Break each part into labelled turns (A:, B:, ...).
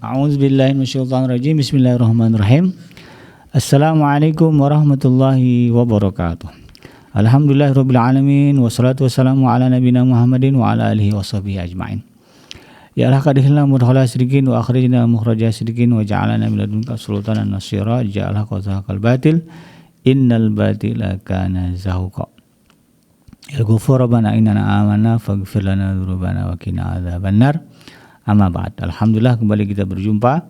A: A'udzubillahi minasyaitonirrajim. Bismillahirrahmanirrahim. Assalamualaikum warahmatullahi wabarakatuh. Alhamdulillahirabbil alamin wassalatu wassalamu ala nabiyina Muhammadin wa ala alihi washabihi ajmain. Ya Allah qadhilna mudkhala sidqin wa akhrijna mukhraja sidqin wa ja'alna min ladunka sultanan nasira ja'alha qazaqal batil innal batila kana zahuqa. Ya ghafur rabbana innana amanna faghfir lana dzunubana wa qina adzabannar. Amma ba'd. Alhamdulillah kembali kita berjumpa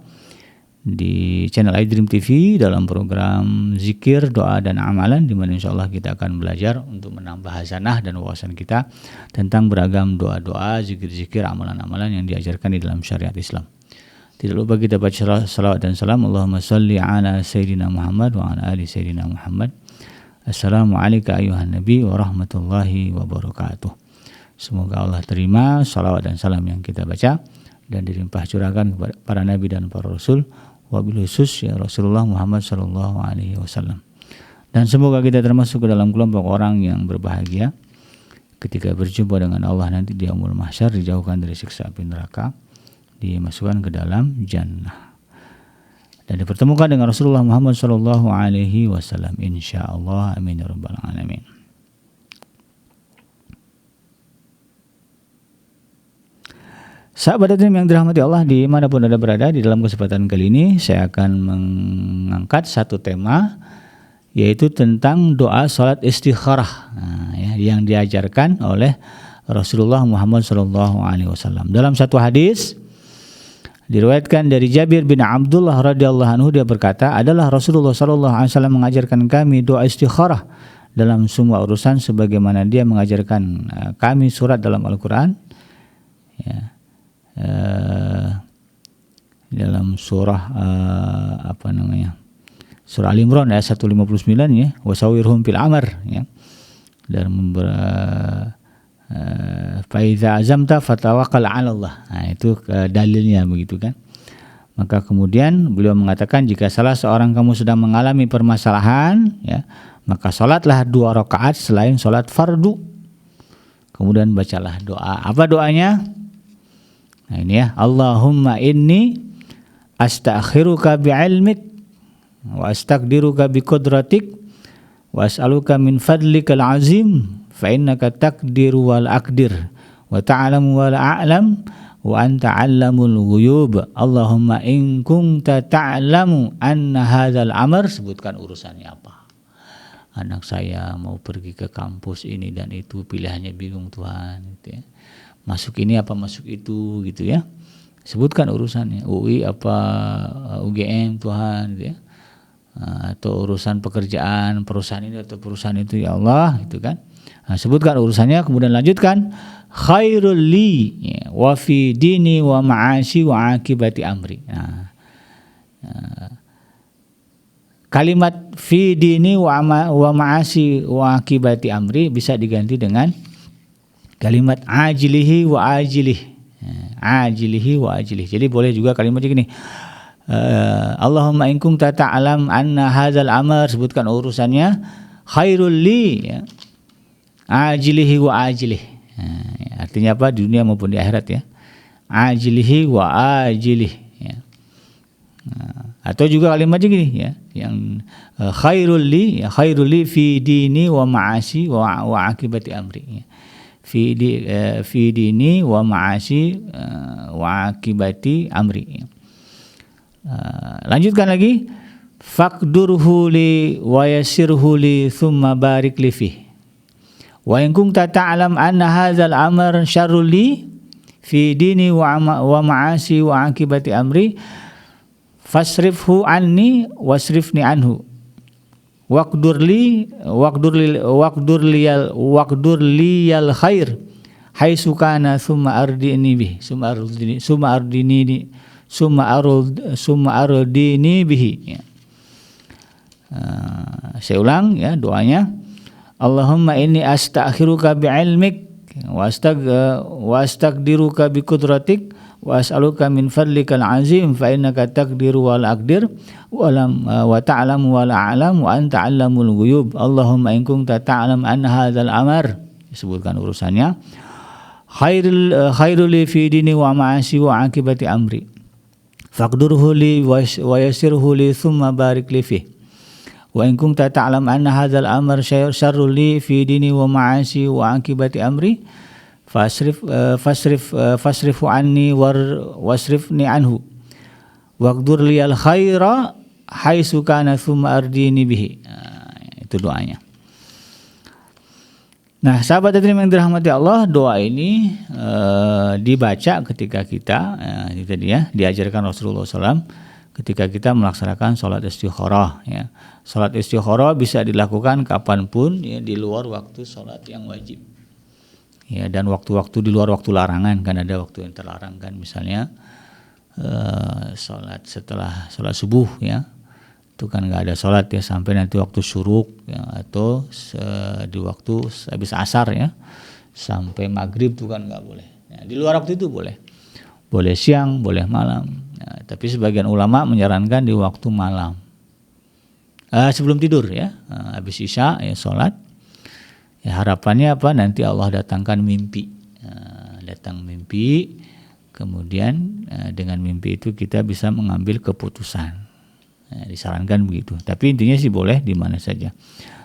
A: di channel iDream TV dalam program zikir, doa dan amalan, di mana insyaallah kita akan belajar untuk menambah hasanah dan wawasan kita tentang beragam doa-doa, zikir-zikir, amalan-amalan yang diajarkan di dalam syariat Islam. Tidak lupa kita baca salawat dan salam. Allahumma salli ala sayyidina Muhammad wa ala ali sayyidina Muhammad. Assalamualaikum ayuhan nabi wa rahmatullahi wabarakatuh. Semoga Allah terima salawat dan salam yang kita baca dan dilimpah curahkan kepada para nabi dan para rasul, wabil khusus ya Rasulullah Muhammad sallallahu alaihi wasallam. Dan semoga kita termasuk ke dalam kelompok orang yang berbahagia ketika berjumpa dengan Allah nanti di yaumul mahsyar, dijauhkan dari siksa api neraka, dimasukkan ke dalam jannah dan dipertemukan dengan Rasulullah Muhammad sallallahu alaihi wasallam insyaallah. Amin ya rabbal alamin. Sahabat Adrim yang dirahmati Allah dimanapun Anda berada, di dalam kesempatan kali ini saya akan mengangkat satu tema, yaitu tentang doa salat istikharah yang diajarkan oleh Rasulullah Muhammad SAW. Dalam satu hadis diriwayatkan dari Jabir bin Abdullah radhiyallahu anhu, dia berkata, adalah Rasulullah SAW mengajarkan kami doa istikharah dalam semua urusan sebagaimana dia mengajarkan kami surat dalam Al-Quran. Dalam surah surah Al-Imran ayat 159 ya, wasawirhum fil amr ya, dan fa iza azamta fatawakkal 'ala Allah. Nah, itu dalilnya begitu kan. Maka kemudian beliau mengatakan, jika salah seorang kamu sedang mengalami permasalahan ya, maka salatlah 2 rakaat selain salat fardu. Kemudian bacalah doa. Apa doanya? Nah ini ya, Allahumma inni astakhiruka bi'ilmik wa astaqdiruka biqudratik wa as'aluka min fadlikal azim fa innaka taqdiru wal aqdir wa ta'lamu wal a'lam wa anta 'allamul ghuyub. Allahumma in kunta ta'lamu anna hadzal amr, sebutkan urusannya apa. Anak saya mau pergi ke kampus ini dan itu, pilihannya bingung Tuhan gitu ya. Masuk ini apa masuk itu gitu ya, sebutkan urusannya, UI apa UGM Tuhan gitu ya, atau urusan pekerjaan perusahaan ini atau perusahaan itu ya Allah gitu kan. Nah, sebutkan urusannya, kemudian lanjutkan khairul li ya, wa fi dini wa ma'ashi wa akibati amri. Kalimat fi dini wa ma'ashi wa akibati amri bisa diganti dengan kalimat ajilihi wa ajilih. Ajilihi wa ajilih. Jadi boleh juga kalimatnya gini. Allahumma in kunta ta'lam anna hadzal amr, sebutkan urusannya, khairul li ya, ajilihi wa ajilih. Artinya apa? Di dunia maupun di akhirat ya. Ajilihi wa ajilih ya. Atau juga kalimatnya gini ya, yang khairul li fi dini wa ma'asi wa akibati amri ya. Fi dini wa ma'asi wa akibati amri. Lanjutkan lagi, faqdurhu li wa yassirhu li thumma barik li fi wa in kunta ta'lam anna hadzal amr syarrul li fi dini wa ma'asi wa akibati amri fasrifhu anni wasrifni anhu waqdur liyal khair haitsu kana summa ardini bihi ya. Saya ulang ya doanya. Allahumma inni astakhiruka bi'ilmik wa astaqdiruka biqudratik wa as'aluka min fadlikal azim fa innaka taqdiru wal aqdir wa ta'lamu wal a'lam wa anta 'allamul ghuyub. Allahumma in kunta ta'lam anna hadzal amr, disebutkan urusannya, khairul li fi dini wa ma'asi wa akibati amri. faqdurhu li wa yassirhu li thumma barik li fihi. Wa in kunta ta'lam anna hadzal amr syarrun li fi dini wa ma'asi wa akibati amri fasrifu anni wasrifni anhu waqdur liyal khaira haitsu kana thumma ardini bihi. Itu doanya. Nah, sahabat hadirin yang dirahmati Allah, doa ini dibaca ketika kita ini tadi ya, diajarkan Rasulullah SAW ketika kita melaksanakan sholat istikharah ya. Sholat istikharah bisa dilakukan kapanpun ya, di luar waktu sholat yang wajib ya, dan waktu-waktu di luar waktu larangan, kan ada waktu yang terlarang kan, misalnya sholat setelah sholat subuh ya, itu kan nggak ada sholat ya sampai nanti waktu syuruk ya, atau di waktu habis asar ya sampai maghrib itu kan nggak boleh ya, di luar waktu itu boleh siang, boleh malam ya, tapi sebagian ulama menyarankan di waktu malam sebelum tidur ya, habis isya ya sholat ya, harapannya apa, nanti Allah datangkan mimpi datang mimpi, kemudian dengan mimpi itu kita bisa mengambil keputusan. Nah, disarankan begitu. Tapi intinya sih boleh di mana saja.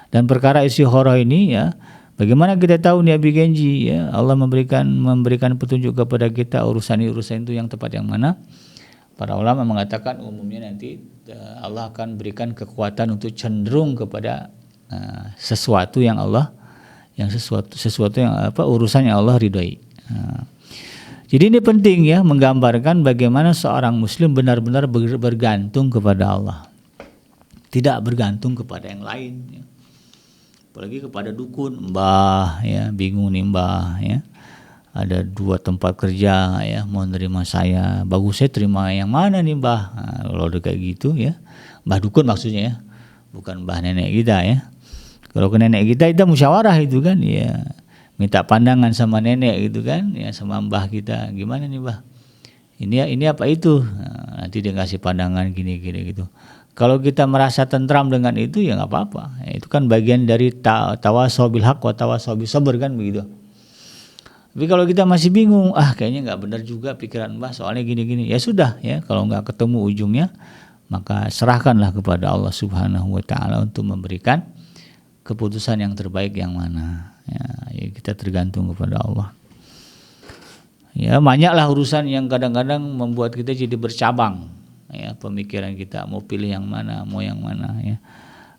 A: Dan perkara istikharah ini ya, bagaimana kita tahu nih Abi Genji ya, Allah memberikan petunjuk kepada kita urusan itu yang tepat yang mana. Para ulama mengatakan umumnya nanti Allah akan berikan kekuatan untuk cenderung kepada sesuatu yang urusan yang Allah ridhoi. Jadi ini penting ya, menggambarkan bagaimana seorang muslim benar-benar bergantung kepada Allah, tidak bergantung kepada yang lain ya. Apalagi kepada dukun, mbah ya, bingung nih mbah ya, ada 2 tempat kerja ya, mau nerima saya, bagus saya terima yang mana nih mbah. Nah, kalau udah kayak gitu ya, mbah dukun maksudnya ya, bukan mbah nenek kita ya. Kalau ke nenek kita musyawarah itu kan ya, minta pandangan sama nenek gitu kan ya, sama mbah kita, gimana nih mbah, ini apa itu, nah, nanti dia ngasih pandangan gini gitu. Kalau kita merasa tentram dengan itu ya nggak apa-apa ya, itu kan bagian dari tawasau bil haq wa tawasau bis sabr kan begitu. Tapi kalau kita masih bingung, kayaknya nggak benar juga pikiran mbah soalnya gini ya sudah ya, kalau nggak ketemu ujungnya maka serahkanlah kepada Allah Subhanahu wa Ta'ala untuk memberikan keputusan yang terbaik yang mana. Ya, kita tergantung kepada Allah. Ya, banyaklah urusan yang kadang-kadang membuat kita jadi bercabang. Ya, pemikiran kita mau pilih yang mana, ya.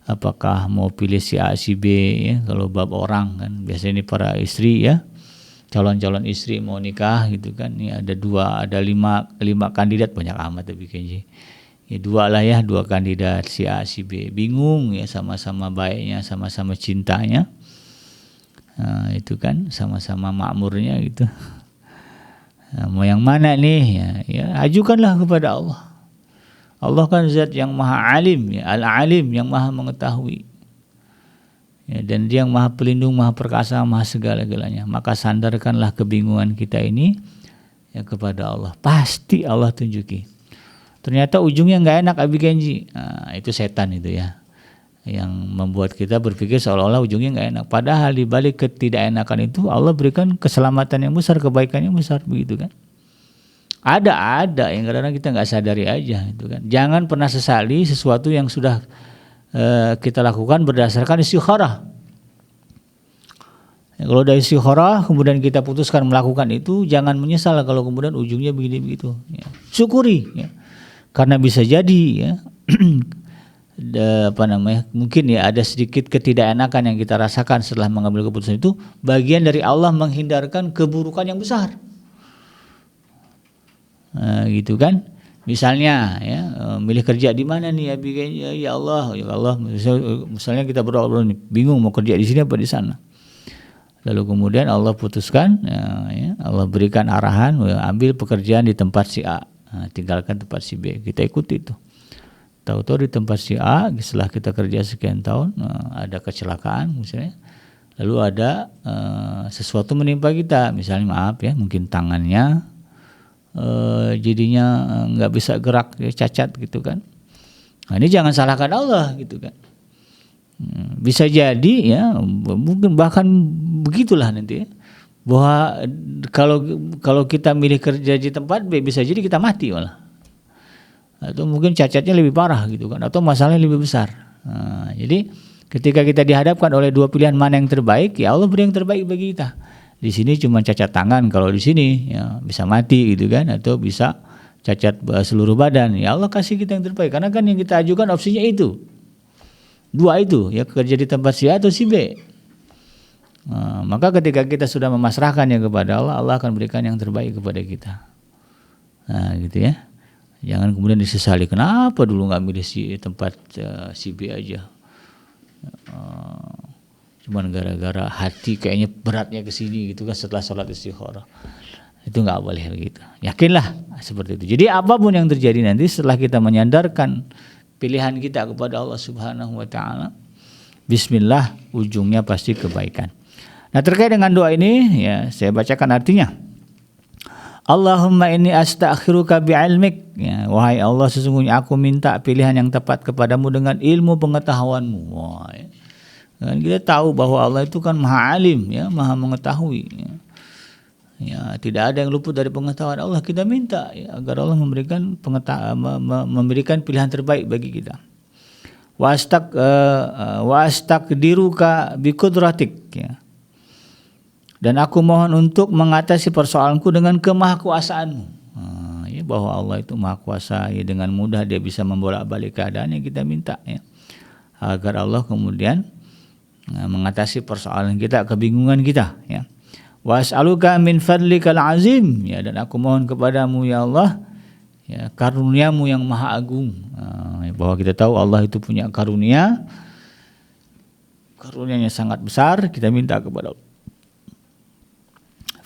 A: Apakah mau pilih si A, si B ya, kalau bab orang kan biasanya ini para istri ya, calon-calon istri mau nikah gitu kan. Ya, ada 5 kandidat, banyak amat tapi kayaknya. Ya 2 lah ya, 2 kandidat si A, si B, bingung ya, sama-sama baiknya, sama-sama cintanya. Nah, itu kan sama-sama makmurnya gitu. Nah, mau yang mana nih ya, ajukanlah kepada Allah. Allah kan zat yang maha alim ya, al-alim, yang maha mengetahui ya, dan dia yang maha pelindung, maha perkasa, maha segala-galanya. Maka sandarkanlah kebingungan kita ini ya kepada Allah, pasti Allah tunjuki. Ternyata ujungnya nggak enak Abi Genji, nah, itu setan itu ya, yang membuat kita berpikir seolah-olah ujungnya nggak enak. Padahal di balik ketidakenakan itu Allah berikan keselamatan yang besar, kebaikan yang besar, begitu kan. Ada yang kadang-kadang kita nggak sadari aja itu kan. Jangan pernah sesali sesuatu yang sudah kita lakukan berdasarkan istikharah. Ya, kalau dari istikharah kemudian kita putuskan melakukan itu, jangan menyesal kalau kemudian ujungnya begini begitu. Ya. Syukuri ya. Karena bisa jadi ya mungkin ya ada sedikit ketidakenakan yang kita rasakan setelah mengambil keputusan itu, bagian dari Allah menghindarkan keburukan yang besar. Gitu kan. Misalnya ya, milih kerja di mana nih ya Allah, misalnya kita berdoa bingung mau kerja di sini apa di sana. Lalu kemudian Allah putuskan ya, Allah berikan arahan, ambil pekerjaan di tempat si A, tinggalkan tempat si B. Kita ikuti itu. Tahu-tahu di tempat si A, setelah kita kerja sekian tahun, ada kecelakaan misalnya, lalu ada sesuatu menimpa kita, misalnya maaf ya, mungkin tangannya jadinya nggak bisa gerak, ya, cacat gitu kan. Nah, ini jangan salahkan Allah gitu kan. Bisa jadi ya, mungkin bahkan begitulah nanti ya, bahwa kalau kita milih kerja di tempat B, bisa jadi kita mati malah. atau mungkin cacatnya lebih parah gitu kan, atau masalahnya lebih besar. Jadi ketika kita dihadapkan oleh dua pilihan mana yang terbaik, ya Allah beri yang terbaik bagi kita. Di sini cuma cacat tangan, kalau di sini ya bisa mati gitu kan, atau bisa cacat seluruh badan. Ya Allah kasih kita yang terbaik, karena kan yang kita ajukan opsinya itu. Dua itu, ya kerja di tempat si A atau si B. Maka ketika kita sudah memasrahkannya kepada Allah, Allah akan berikan yang terbaik kepada kita. Gitu ya. Jangan kemudian disesali, kenapa dulu nggak milih si tempat si B aja. Cuman gara-gara hati kayaknya beratnya ke sini gitu kan setelah sholat istikharah. Itu nggak boleh begitu. Yakinlah seperti itu. Jadi apapun yang terjadi nanti setelah kita menyandarkan pilihan kita kepada Allah Subhanahu wa taala, bismillah, ujungnya pasti kebaikan. Nah, terkait dengan doa ini ya saya bacakan artinya. Allahumma inni astakhiruka bi'ilmik, ya, wahai Allah sesungguhnya aku minta pilihan yang tepat kepadamu dengan ilmu pengetahuanmu. Wah, ya. Dan kita tahu bahwa Allah itu kan maha alim, ya, maha mengetahui, ya. Ya, tidak ada yang luput dari pengetahuan Allah. Kita minta ya, agar Allah memberikan pilihan terbaik bagi kita. Wa astaqdiruka biqudratik, ya. Dan aku mohon untuk mengatasi persoalanku dengan kemahakuasaanmu. Ya, bahwa Allah itu maha kuasa, ya, dengan mudah dia bisa membolak-balik keadaan yang kita minta, ya. Agar Allah kemudian mengatasi persoalan kita, kebingungan kita, ya. Was'aluka min fadlikal azim, ya, dan aku mohon kepadamu ya Allah, ya, karuniamu yang maha agung. Bahwa kita tahu Allah itu punya karunianya sangat besar, kita minta kepada Allah.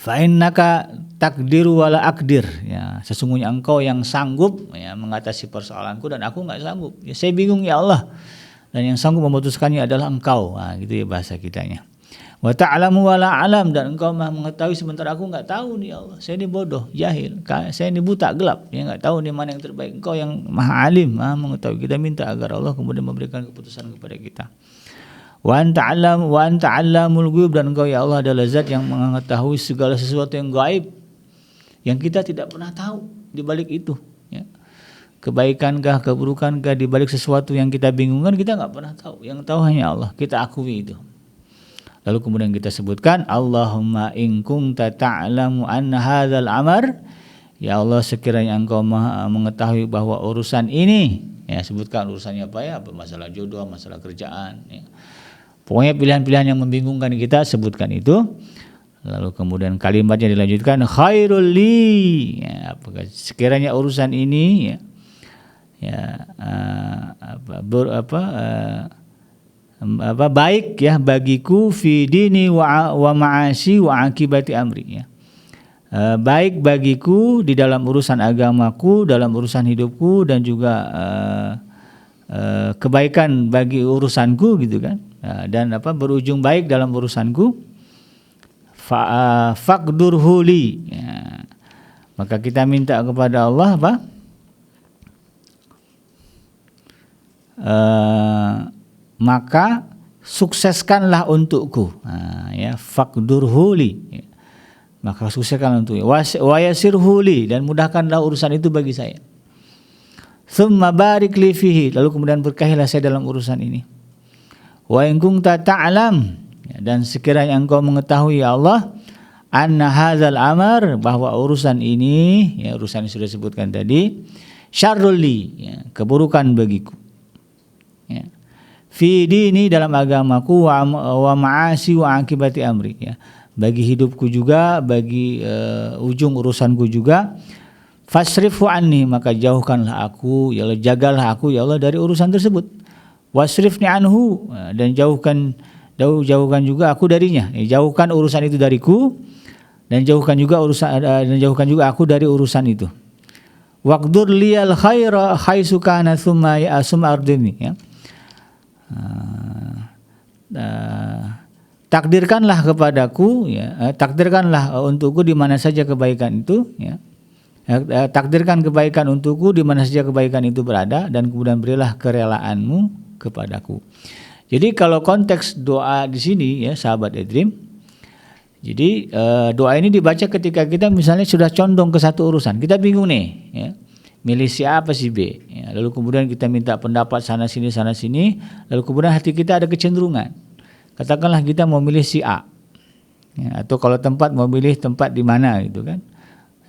A: Fa innaka takdiru wala akdir, ya, sesungguhnya engkau yang sanggup, ya, mengatasi persoalanku dan aku enggak sanggup. Ya, saya bingung ya Allah, dan yang sanggup memutuskannya adalah engkau. Gitu ya bahasa kitanya. Wa ta'lamu wala alam, dan engkau maha mengetahui sementara aku enggak tahu nih Allah. Saya ini bodoh, jahil, saya ini buta, gelap, ya, enggak tahu nih mana yang terbaik. Engkau yang maha alim, maha mengetahui. Kita minta agar Allah kemudian memberikan keputusan kepada kita. Wa anta 'allamul ghuyub, dan engkau ya Allah adalah zat yang mengetahui segala sesuatu yang gaib yang kita tidak pernah tahu di balik itu, ya. Kebaikankah, keburukankah di balik sesuatu yang kita bingungkan, kita enggak pernah tahu. Yang tahu hanya Allah, kita akui itu. Lalu kemudian kita sebutkan Allahumma in kunta ta'lamu anna hadzal amr, ya Allah sekiranya engkau maha mengetahui bahwa urusan ini, ya, sebutkan urusannya apa, ya, masalah jodoh, masalah kerjaan, ya. Pokoknya pilihan-pilihan yang membingungkan kita, sebutkan itu. Lalu kemudian kalimatnya dilanjutkan khairul li, ya, sekiranya urusan ini, baik ya bagiku fi dini wa ma'asi wa akibati amri, ya. Baik bagiku di dalam urusan agamaku, dalam urusan hidupku, dan juga kebaikan bagi urusanku gitu kan. Dan berujung baik dalam urusanku. Faqdurhu li, ya. Maka kita minta kepada Allah maka sukseskanlah untukku, ya, faqdurhu li, ya. Maka sukseskanlah untukku, wa yassirhu li, dan mudahkanlah urusan itu bagi saya. Tsumma barik li fihi, lalu kemudian berkahilah saya dalam urusan ini. Wa in kunta ta'lam, ya, dan sekiranya engkau mengetahui ya Allah anna hadzal amr, bahwa urusan ini, ya, urusan yang sudah disebutkan tadi, syarrul li, ya, keburukan bagiku, ya, fi dini, dalam agamaku, wa ma'asi wa akibati amri, ya, bagi hidupku juga, bagi ujung urusanku juga. Fasrifhu anni, maka jauhkanlah aku, ya Allah, jagalah aku ya Allah dari urusan tersebut. Wasrifni anhu, dan jauhkan juga aku darinya, ya, jauhkan urusan itu dariku, dan jauhkan juga aku dari urusan itu. Waqdur liyal khaira haitsu kana tsumma ardini, ya. Takdirkanlah kepadaku, ya, takdirkanlah untukku di mana saja kebaikan itu, ya. Takdirkan kebaikan untukku di mana saja kebaikan itu berada, dan kemudian berilah kerelaanmu kepadaku. Jadi kalau konteks doa di sini, ya, sahabat Edream, jadi doa ini dibaca ketika kita misalnya sudah condong ke satu urusan, kita bingung nih, ya. milih si A apa si B. Ya, lalu kemudian kita minta pendapat sana sini, lalu kemudian hati kita ada kecenderungan. Katakanlah kita mau milih si A, ya, atau kalau tempat mau milih tempat di mana gitu kan.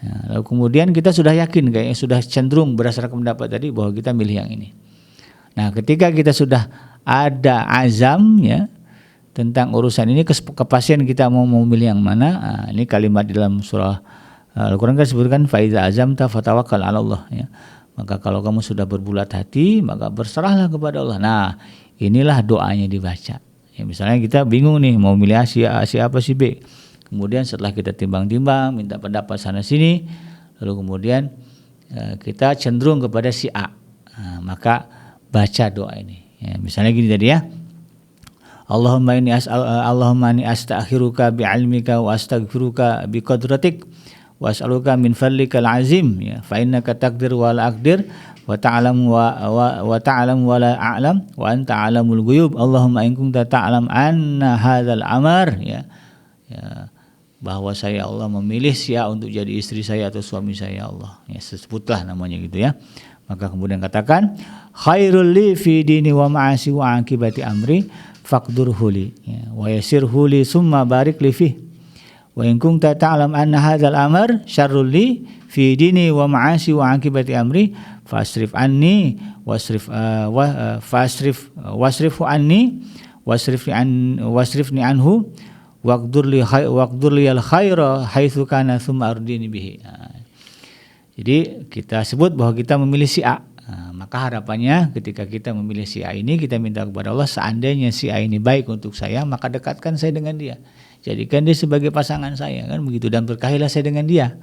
A: Ya, lalu kemudian kita sudah yakin, kayaknya sudah cenderung berdasarkan pendapat tadi bahwa kita milih yang ini. Nah, ketika kita sudah ada azam ya tentang urusan ini, kepastian kita mau memilih yang mana. Ini kalimat di dalam surah Al-Quran kan sebutkan faiza azamta fatawakkal 'ala Allah ya. Maka kalau kamu sudah berbulat hati, maka berserahlah kepada Allah. Nah, inilah doanya dibaca. Ya, misalnya kita bingung nih mau milih si A, si apa si B. Kemudian setelah kita timbang-timbang, minta pendapat sana sini, lalu kemudian kita cenderung kepada si A. Nah, maka baca doa ini. Ya, misalnya gini tadi ya. Allahumma inni astakhiruka bi'ilmika wa astaghfiruka biqudratik wa as'aluka min fadlikal azim ya fa innaka taqdir wa la aqdir wa ta'lam wa ta'lam wa la a'lam wa anta 'alamul ghuyub. Allahumma in kunta ta'lam anna hadzal amr ya bahwa saya Allah memilih si A untuk jadi istri saya atau suami saya Allah. Ya, sebutlah namanya gitu ya. Maka kemudian katakan khairul li fi dini wa ma'asi wa akibati amri faqdurhu li ya, wa yassirhu li summa barik li fi wa in kunta ta'lam anna hadzal amr syarrul li fi dini wa ma'asi wa akibati amri fasrif anni wasrifhu anni wasrifni anhu waqdur li al khaira haitsu kana summa ardini bihi. Jadi kita sebut bahwa kita memilih si A. Maka harapannya ketika kita memilih si A ini, kita minta kepada Allah, seandainya si A ini baik untuk saya, maka dekatkan saya dengan dia. Jadikan dia sebagai pasangan saya, kan begitu, dan berkahilah saya dengan dia.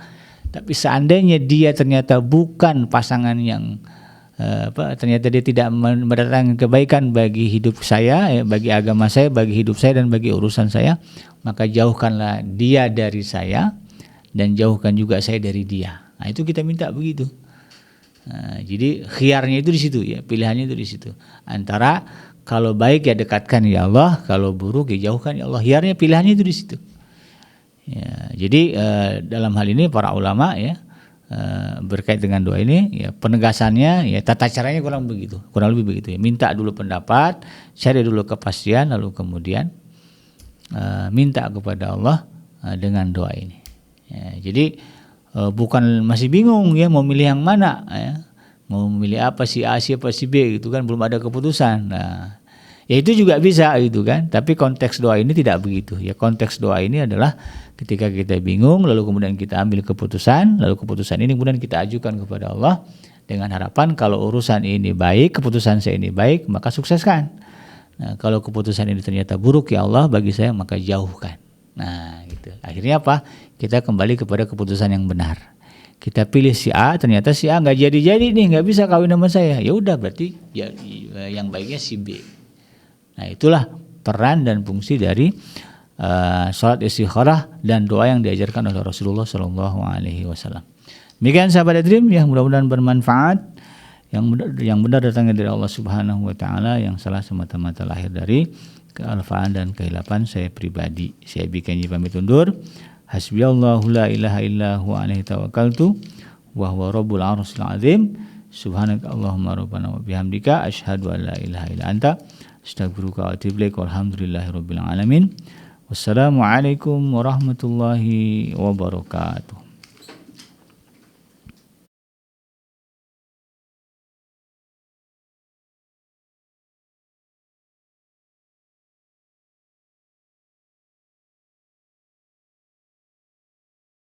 A: Tapi seandainya dia ternyata bukan pasangan yang ternyata dia tidak mendatangkan kebaikan bagi hidup saya, bagi agama saya, bagi hidup saya dan bagi urusan saya, maka jauhkanlah dia dari saya dan jauhkan juga saya dari dia. Nah, itu kita minta begitu. Nah, jadi khiyarnya itu di situ ya, pilihannya itu di situ. Antara kalau baik ya dekatkan ya Allah, kalau buruk ya jauhkan ya Allah. Khiyarnya, pilihannya itu di situ. Ya, jadi dalam hal ini para ulama ya berkait dengan doa ini ya, penegasannya ya tata caranya kurang lebih begitu ya. Minta dulu pendapat, cari dulu kepastian, lalu kemudian minta kepada Allah dengan doa ini. Ya, jadi bukan masih bingung ya mau milih yang mana ya, mau milih apa si A siapa si B gitu kan, belum ada keputusan. Nah, ya itu juga bisa gitu kan, tapi konteks doa ini tidak begitu ya. Konteks doa ini adalah ketika kita bingung lalu kemudian kita ambil keputusan, lalu keputusan ini kemudian kita ajukan kepada Allah dengan harapan kalau urusan ini baik, keputusan saya ini baik, maka sukseskan. Nah, kalau keputusan ini ternyata buruk ya Allah bagi saya, maka jauhkan. Nah, gitu. Akhirnya apa? Kita kembali kepada keputusan yang benar. Kita pilih si A, ternyata si A nggak jadi nih, nggak bisa kawin sama saya. Ya udah, berarti ya, yang baiknya si B. Nah, itulah peran dan fungsi dari salat istikharah dan doa yang diajarkan oleh Rasulullah SAW. Demikian sahabat Dream, yang mudah-mudahan bermanfaat. Yang benar datangnya dari Allah Subhanahu Wa Taala, yang salah semata-mata lahir dari kealfaan dan kehilapan saya pribadi. Saya bikin pamit undur. Hasbiyallahu la ilaha illa huwa alaihi tawakkaltu wa huwa rabbul arsyil azim. Subhanaka Allahumma rabbana wa bihamdika asyhadu an la ilaha illa anta astaghfiruka wa atubu ilaik. Walhamdulillahirabbil alamin. Wassalamualaikum warahmatullahi wabarakatuh.